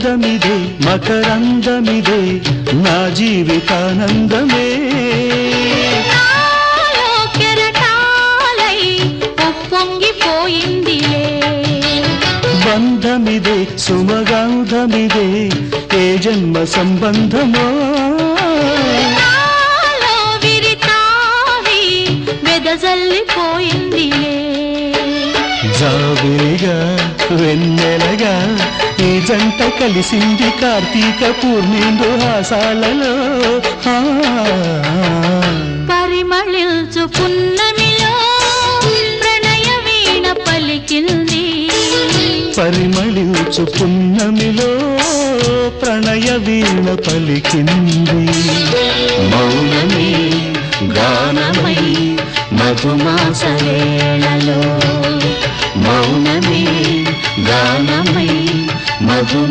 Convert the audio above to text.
అందమిదే మకరందమిదే నా జీవితానందమే నాలో కెరటాలై ఉప్పొంగిపోయిందిలే బంధమిదే సుమగంధమిదే ఏ జన్మ సంబంధమో నాలో విరితావి వెదజల్లిపోయిందిలే జాబిలిగా వెన్నెలగా ఈ జంట కలిసింది కార్తీక పూర్ణిందు హాసాలలో పరిమళించు పున్నమిలో ప్రణయ వీణ పలికింది పరిమళించు పున్నమిలో ప్రణయ వీణ పలికింది మౌనమే గానమై మధుమాస వేళలో మౌనమే గానమై మధుమా